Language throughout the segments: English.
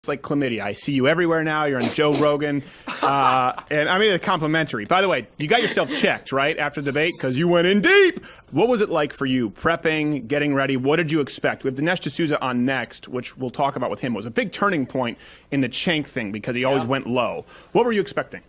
like chlamydia. I see you everywhere now. You're on Joe Rogan. And I mean, it's complimentary. By the way, you got yourself checked, right, after the debate because you went in deep. What was it like for you, prepping, getting ready? What did you expect? We have Dinesh D'Souza on next, which we'll talk about with him. It was a big turning point in the Cenk thing because he always went low. What were you expecting?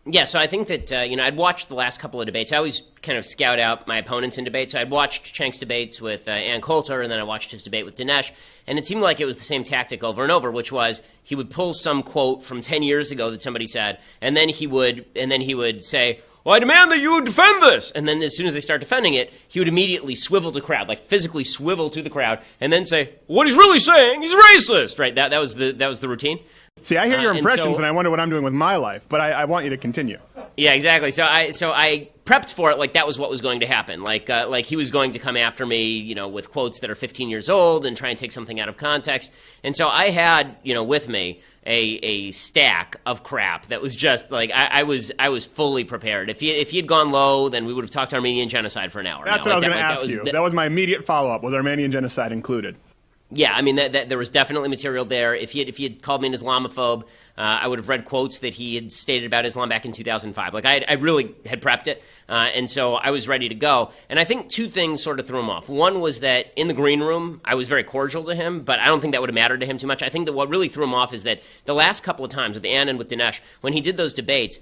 Yeah, so I think that, I'd watched the last couple of debates. I always kind of scout out my opponents in debates. So I'd watched Cenk's debates with Ann Coulter, and then I watched his debate with Dinesh. And it seemed like it was the same tactic over and over, which was he would pull some quote from 10 years ago that somebody said, and then he would say, well, I demand that you defend this. And then as soon as they start defending it, he would immediately swivel to the crowd, like physically swivel to the crowd, and then say, what he's really saying, he's racist, right? That was the routine. See, I hear your impressions, and I wonder what I'm doing with my life, but I want you to continue. Yeah, exactly. So I prepped for it like that was what was going to happen. Like he was going to come after me, with quotes that are 15 years old and try and take something out of context. And so I had, with me a stack of crap that was just like I was fully prepared. If he had gone low, then we would have talked Armenian genocide for an hour. That's what I was going to ask you. That was my immediate follow-up. Was Armenian genocide included? Yeah, I mean, that there was definitely material there. If he had called me an Islamophobe, I would have read quotes that he had stated about Islam back in 2005. Like, I really had prepped it, and so I was ready to go. And I think two things sort of threw him off. One was that in the green room, I was very cordial to him, but I don't think that would have mattered to him too much. I think that what really threw him off is that the last couple of times with Ann and with Dinesh, when he did those debates,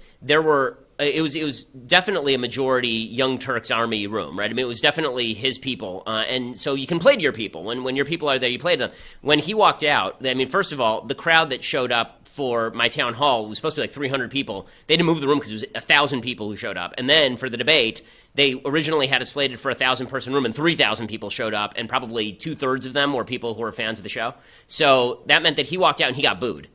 it was definitely a majority Young Turks Army room, right? I mean, it was definitely his people, and so you can play to your people. When your people are there, you play to them. When he walked out, I mean, first of all, the crowd that showed up for my town hall was supposed to be like 300 people. They didn't move the room because it was 1,000 people who showed up. And then for the debate, they originally had it slated for a 1,000-person room, and 3,000 people showed up, and probably 2/3 of them were people who were fans of the show. So that meant that he walked out and he got booed.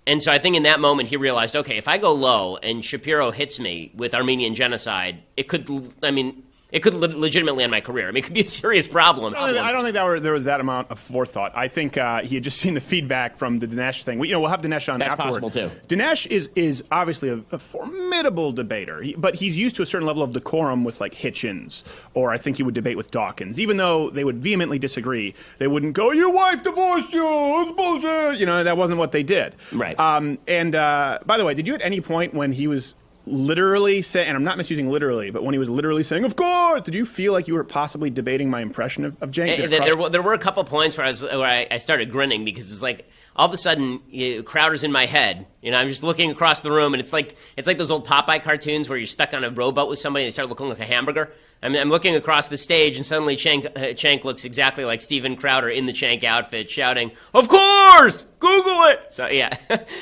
And so I think in that moment he realized, okay, if I go low and Shapiro hits me with Armenian genocide, it could legitimately end my career. I mean, it could be a serious problem. I don't think there was that amount of forethought. I think he had just seen the feedback from the Dinesh thing. We'll have Dinesh on That's afterward. possible, too. Dinesh is obviously a formidable debater, but he's used to a certain level of decorum with, like, Hitchens, or I think he would debate with Dawkins. Even though they would vehemently disagree, they wouldn't go, your wife divorced you, it's bullshit. That wasn't what they did. Right. And by the way, did you at any point when he was literally saying, and I'm not misusing literally, but when he was literally saying, of course, did you feel like you were possibly debating my impression of Cenk? There were a couple points where I started grinning because it's like all of a sudden Crowder's in my head. I'm just looking across the room, and it's like those old Popeye cartoons where you're stuck on a rowboat with somebody and they start looking like a hamburger. I'm looking across the stage, and suddenly Cenk looks exactly like Steven Crowder in the Cenk outfit, shouting, "Of course, Google it!" So yeah,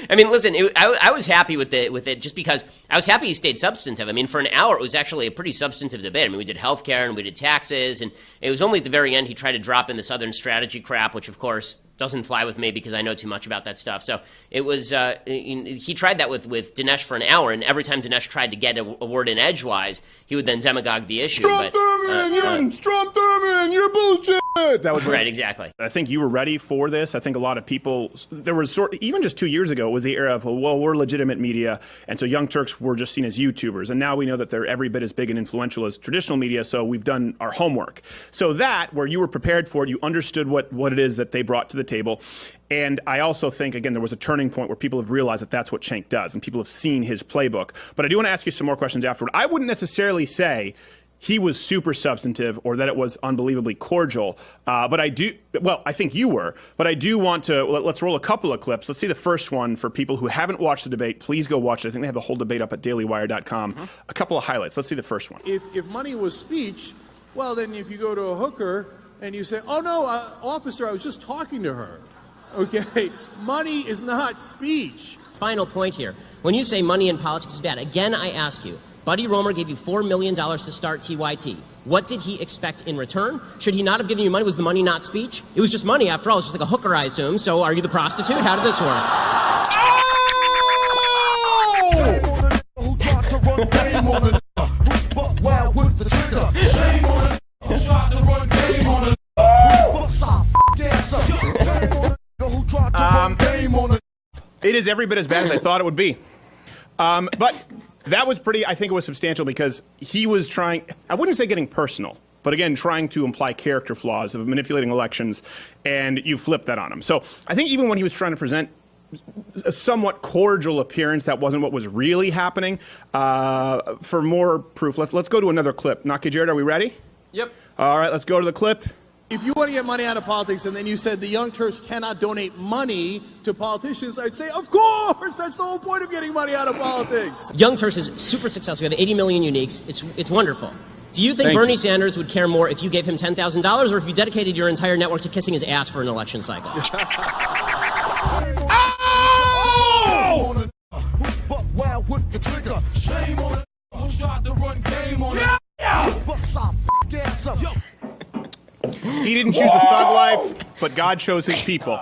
I mean, listen, I was happy with it just because I was happy he stayed substantive. I mean, for an hour, it was actually a pretty substantive debate. I mean, we did healthcare and we did taxes, and it was only at the very end he tried to drop in the Southern strategy crap, which of course doesn't fly with me because I know too much about that stuff. So it was he tried that with Dinesh for an hour, and every time Dinesh tried to get a word in edgewise, he would then demagogue the issue. Trump you're bullshit. That was right, exactly. I think you were ready for this. I think a lot of people, there was even just 2 years ago, it was the era of, well, we're legitimate media, and so Young Turks were just seen as YouTubers, and now we know that they're every bit as big and influential as traditional media, so we've done our homework. So that, where you were prepared for it, you understood what it is that they brought to the table. And I also think, again, there was a turning point where people have realized that that's what Cenk does, and people have seen his playbook. But I do want to ask you some more questions afterward. I wouldn't necessarily say he was super substantive or that it was unbelievably cordial, but I think you were. But I do want to, let's roll a couple of clips. Let's see the first one for people who haven't watched the debate. Please go watch it. I think they have the whole debate up at dailywire.com. Mm-hmm. A couple of highlights. Let's see the first one. If money was speech, well, then if you go to a hooker and you say, oh, no, officer, I was just talking to her. Okay, money is not speech. Final point here. When you say money in politics is bad, again, I ask you, Buddy Roemer gave you $4 million to start TYT. What did he expect in return? Should he not have given you money? Was the money not speech? It was just money, after all. It's just like a hooker, I assume. So are you the prostitute? How did this work? It is every bit as bad as I thought it would be. But that was I think it was substantial because he was trying, I wouldn't say getting personal, but again, trying to imply character flaws of manipulating elections, and you flipped that on him. So I think even when he was trying to present a somewhat cordial appearance. That wasn't what was really happening. For more proof, let's go to another clip. Naki Jared, are we ready? Yep. All right, let's go to the clip. If you want to get money out of politics and then you said the Young Turks cannot donate money to politicians, I'd say, of course, that's the whole point of getting money out of politics. Young Turks is super successful. We have 80 million uniques. It's wonderful. Do you think Bernie Sanders would care more if you gave him $10,000 or if you dedicated your entire network to kissing his ass for an election cycle? He didn't choose the thug life, but God chose his people.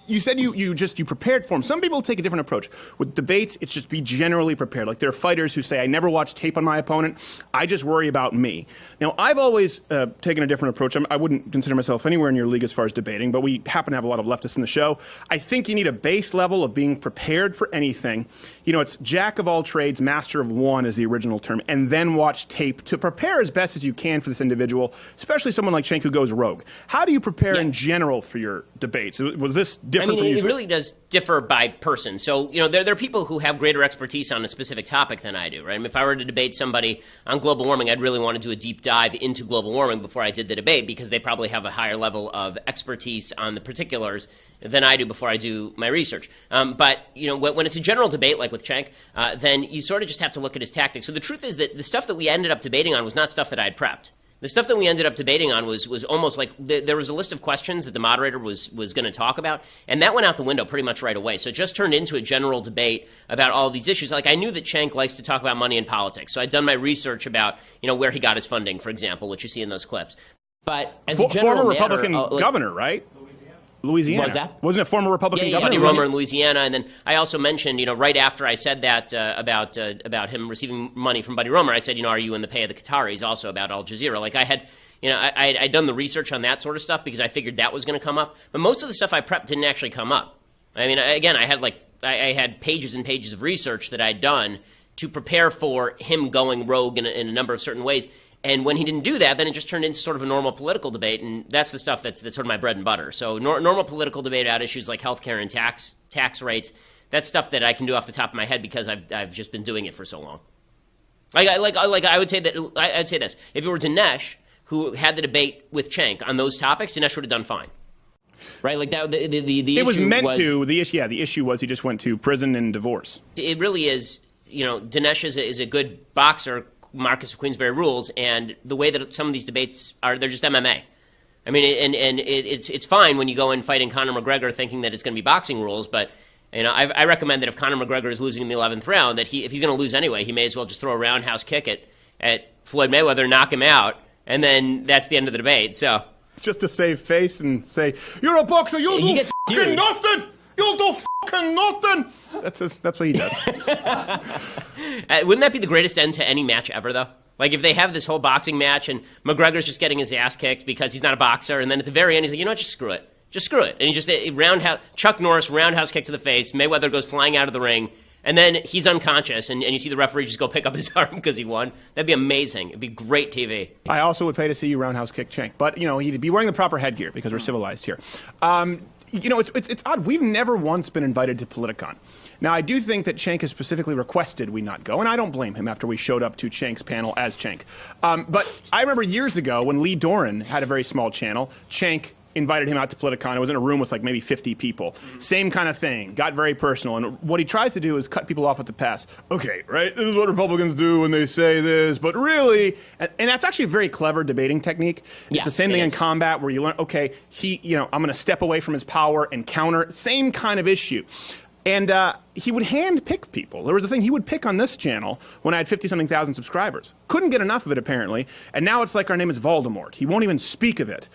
You said you prepared for him. Some people take a different approach. With debates, it's just be generally prepared. Like there are fighters who say, I never watch tape on my opponent. I just worry about me. Now, I've always taken a different approach. I wouldn't consider myself anywhere in your league as far as debating, but we happen to have a lot of leftists in the show. I think you need a base level of being prepared for anything. You know, it's jack of all trades, master of one is the original term, and then watch tape to prepare as best as you can for this individual, especially someone like Cenk who goes rogue. How do you prepare in general for your debates? Was this different from it usual? really does differ by person. So, you know, there are people who have greater expertise on a specific topic than I do, right? I mean, if I were to debate somebody on global warming, I'd really want to do a deep dive into global warming before I did the debate because they probably have a higher level of expertise on the particulars than I do before I do my research. But, you know, when it's a general debate like with Cenk, then you sort of just have to look at his tactics. So the truth is that the stuff that we ended up debating on was not stuff that I had prepped. The stuff that we ended up debating on was almost like there was a list of questions that the moderator was going to talk about, and that went out the window pretty much right away. So it just turned into a general debate about all of these issues. Like I knew that Cenk likes to talk about money and politics, so I'd done my research about, you know, where he got his funding, for example, which you see in those clips. But as a general former matter, Republican governor, right? Louisiana. Was that? Wasn't it former Republican governor? Buddy Romer in Louisiana. And then I also mentioned, you know, right after I said that about him receiving money from Buddy Romer, I said, you know, are you in the pay of the Qataris? Also about Al Jazeera. Like I had, you know, I'd done the research on that sort of stuff because I figured that was going to come up. But most of the stuff I prepped didn't actually come up. I mean, again, I had pages and pages of research that I'd done to prepare for him going rogue in a number of certain ways. And when he didn't do that, then it just turned into sort of a normal political debate, and that's the stuff that's sort of my bread and butter. So normal political debate about issues like healthcare and tax rates, that's stuff that I can do off the top of my head because I've just been doing it for so long. I would say that I'd say this: if it were Dinesh who had the debate with Cenk on those topics, Dinesh would have done fine. Right, like that. The it was meant to. The issue was he just went to prison and divorce. It really is. You know, Dinesh is a good boxer. Marcus of Queensberry rules, and the way that some of these debates are, they're just MMA. I mean, and it's fine when you go in fighting Conor McGregor thinking that it's going to be boxing rules, but you know, I recommend that if Conor McGregor is losing in the 11th round, that if he's going to lose anyway, he may as well just throw a roundhouse kick at Floyd Mayweather, knock him out, and then that's the end of the debate. So just to save face and say, you're a boxer, you'll do fucking nothing! You'll do fucking nothing! That's what he does. Wouldn't that be the greatest end to any match ever, though? Like, if they have this whole boxing match and McGregor's just getting his ass kicked because he's not a boxer, and then at the very end he's like, you know what, just screw it. Just screw it. And he just, Chuck Norris, roundhouse kick to the face, Mayweather goes flying out of the ring, and then he's unconscious, and you see the referee just go pick up his arm because he won. That'd be amazing. It'd be great TV. I also would pay to see you roundhouse kick Cenk. But, you know, he'd be wearing the proper headgear because we're civilized here. You know, it's odd. We've never once been invited to Politicon. Now, I do think that Cenk has specifically requested we not go, and I don't blame him after we showed up to Cenk's panel as Cenk. But I remember years ago when Lee Doran had a very small channel, Cenk invited him out to Politicon. It was in a room with like maybe 50 people. Same kind of thing. Got very personal. And what he tries to do is cut people off at the pass. Okay, right? This is what Republicans do when they say this, but really, and that's actually a very clever debating technique. It's the same thing in combat where you learn, okay, I'm going to step away from his power and counter. Same kind of issue. And he would hand pick people. There was a thing, he would pick on this channel when I had 50-something thousand subscribers. Couldn't get enough of it, apparently. And now it's like our name is Voldemort. He won't even speak of it.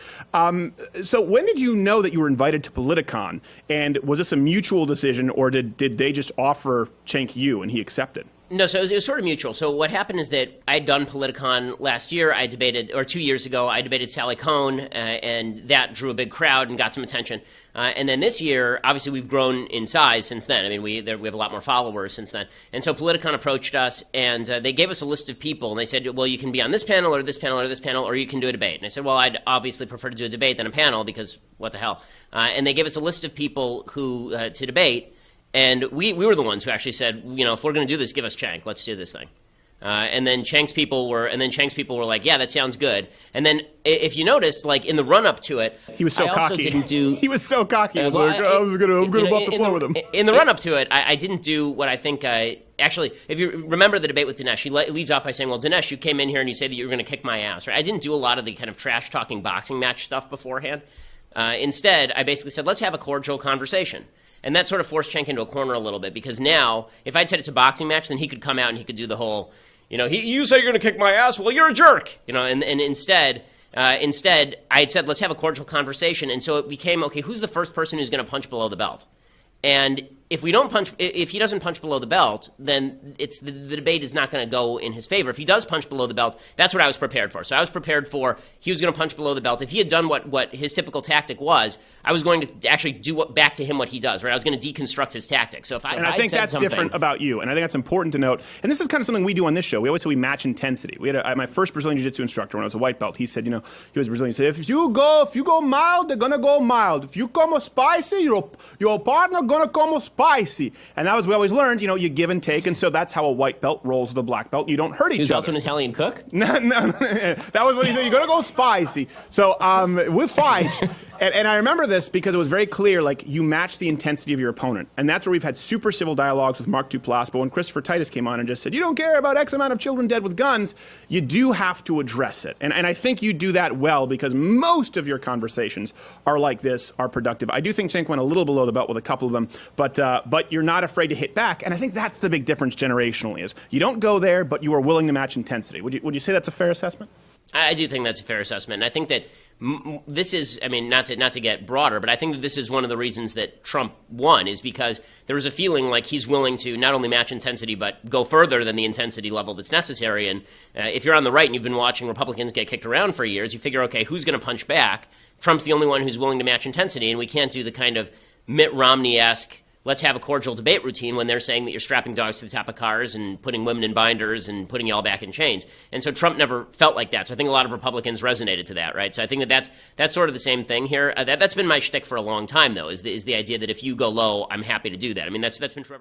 So when did you know that you were invited to Politicon? And was this a mutual decision, or did they just offer Cenk you and he accepted? No, so it was sort of mutual. So what happened is that I had done Politicon last year. I debated, or 2 years ago, I debated Sally Kohn, and that drew a big crowd and got some attention. And then this year, obviously, we've grown in size since then. I mean, we have a lot more followers since then. And so Politicon approached us, and they gave us a list of people, and they said, well, you can be on this panel or this panel or this panel, or you can do a debate. And I said, well, I'd obviously prefer to do a debate than a panel, because what the hell? And they gave us a list of people who to debate. And we were the ones who actually said, you know, if we're going to do this, give us Cenk. Let's do this thing. And then Cenk's people were like, yeah, that sounds good. And then if you noticed, like in the run up to it, he was so cocky. He was so cocky. I was well, like, I'm gonna mop the floor with him. In the run up to it, I didn't do what I think. Actually, if you remember the debate with Dinesh, he leads off by saying, well, Dinesh, you came in here and you say that you were going to kick my ass, right? I didn't do a lot of the kind of trash talking boxing match stuff beforehand. Instead, I basically said, let's have a cordial conversation. And that sort of forced Cenk into a corner a little bit, because now, if I'd said it's a boxing match, then he could come out and he could do the whole, you know, you say you're going to kick my ass, well, you're a jerk, you know, and instead, I had said, let's have a cordial conversation, and so it became, okay, who's the first person who's going to punch below the belt? And if he doesn't punch below the belt, then the debate is not going to go in his favor. If he does punch below the belt, that's what I was prepared for. So I was prepared for he was going to punch below the belt. If he had done what his typical tactic was, I was going to actually do back to him what he does, right? I was going to deconstruct his tactic. So I think that's different about you, and I think that's important to note. And this is kind of something we do on this show. We always say we match intensity. We had my first Brazilian Jiu-Jitsu instructor when I was a white belt. He said, you know, he was Brazilian. He said, if you go mild, they're gonna go mild. If you come spicy, your partner gonna come spicy. And that was we always learned. You know, you give and take, and so that's how a white belt rolls with a black belt. You don't hurt each other. He was also an Italian cook. No, that was what he said. You're gonna go spicy. So we fight. And I remember this because it was very clear, like, you match the intensity of your opponent. And that's where we've had super civil dialogues with Mark Duplass. But when Christopher Titus came on and just said, you don't care about X amount of children dead with guns, you do have to address it. And I think you do that well, because most of your conversations are like this, are productive. I do think Cenk went a little below the belt with a couple of them, but you're not afraid to hit back. And I think that's the big difference generationally, is you don't go there, but you are willing to match intensity. Would you say that's a fair assessment? I do think that's a fair assessment. And I think that this is, I mean, not to get broader, but I think that this is one of the reasons that Trump won, is because there was a feeling like he's willing to not only match intensity, but go further than the intensity level that's necessary. And if you're on the right and you've been watching Republicans get kicked around for years, you figure, okay, who's going to punch back? Trump's the only one who's willing to match intensity, and we can't do the kind of Mitt Romney-esque, let's have a cordial debate routine when they're saying that you're strapping dogs to the top of cars and putting women in binders and putting you all back in chains. And so Trump never felt like that. So I think a lot of Republicans resonated to that, right? So I think that's sort of the same thing here. That's been my shtick for a long time, though, is the idea that if you go low, I'm happy to do that. I mean, that's been true ever